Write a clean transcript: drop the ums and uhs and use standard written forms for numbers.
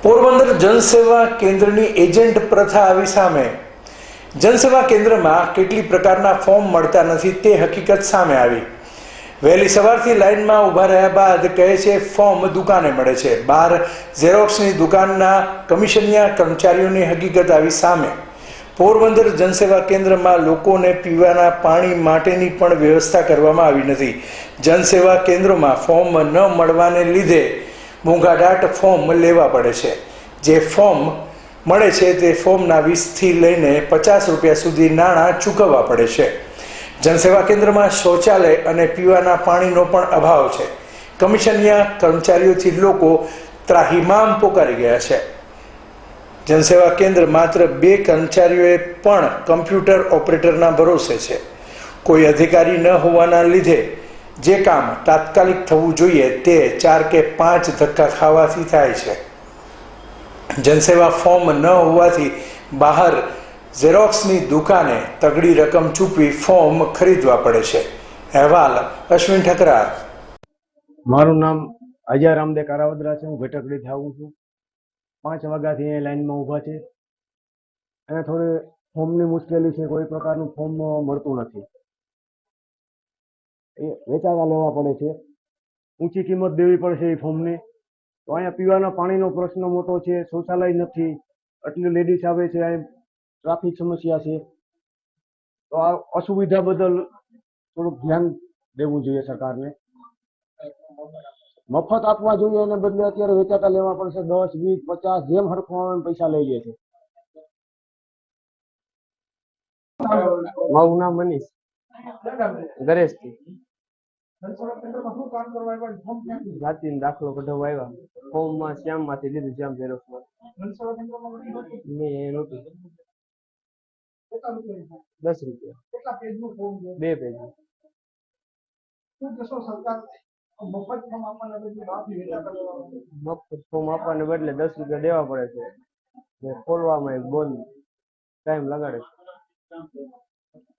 પોરબંદર જનસેવા કેન્દ્રની એજન્ટ પ્રથા આવી સામે। જનસેવા કેન્દ્રમાં કેટલી પ્રકારના ફોર્મ મળતા નથી તે હકીકત સામે આવી। વહેલી સવારથી લાઇનમાં ઊભા રહ્યા બાદ કહે છે ફોર્મ દુકાને મળે છે। બહાર ઝેરોક્સની દુકાનના કમિશનિયા કર્મચારીઓની હકીકત આવી સામે। પોરબંદર જનસેવા કેન્દ્રમાં લોકોને પીવાના પાણી માટેની પણ વ્યવસ્થા કરવામાં આવી નથી। જનસેવા કેન્દ્રોમાં ફોર્મ ન મળવાને લીધે મોંઘાદાટ ફોર્મ લેવા પડે છે। જે ફોર્મ મળે છે તે ફોર્મના 20થી લઈને 50 રૂપિયા સુધી નાણાં ચૂકવવા પડે છે। જનસેવા કેન્દ્રમાં શૌચાલય અને પીવાના પાણીનો પણ અભાવ છે। કમિશનિયા કર્મચારીઓથી લોકો ત્રાહિમામ પોકારી ગયા છે। જનસેવા કેન્દ્ર માત્ર 2 કર્મચારીઓએ પણ કમ્પ્યુટર ઓપરેટરના ભરોસે છે। કોઈ અધિકારી ન હોવાના લીધે જે કામ તાત્કાલિક થવું જોઈએ તે 4 કે 5 ધક્કા ખાવાથી થાય છે। જનસેવા ફોર્મ ન હોવાથી બહાર ઝેરોક્સની દુકાને તગડી રકમ ચૂકવી ફોર્મ ખરીદવા પડે છે। અહેવાલ અશ્વિન ઠકરાર। મારું નામ અજય રામદેવ કારાવદરા છે। હું ભેટકડીથી આવું છું। 5 વાગ્યાથી અહીંયા લાઈનમાં ઊભા છે અને થોડી ફોર્મની મુશ્કેલી છે। કોઈ પ્રકારનું ફોર્મ મળતું નથી। એ વેચાતા લેવા પડે છે। ઊંચી કિંમત દેવી પડે છે એ ફોર્મની। તો અહીંયા પીવાના પાણીનો પ્રશ્ન મોટો છે। શૌચાલય નથી। આટલી લેડીઝ આવે છે। અહીં ટ્રાફિક સમસ્યા છે। તો આ અસુવિધા બદલ થોડુંક ધ્યાન દેવું જોઈએ સરકારને। મફત આપવા જોઈએ એને બદલે અત્યારે વેચાતા લેવા પડશે। 10, 20, 50 જેમ હરખું આવે એમ પૈસા લઈ લે છે। મારું નામ મનીષ ગરેશથી જાતિનો દાખલો કઢાવવા આવ્યા। ફોર્મમાં શ્યામમાંથી લીધું। શ્યામ ઝેરોક્સમાં મેં નહોતું 10 રૂપિયા 2 પેજ। મફત ફોર્મ આપવાને બદલે 10 રૂપિયા દેવા પડે છે। ખોલવામાં બોલ ટાઈમ લગાડે છે।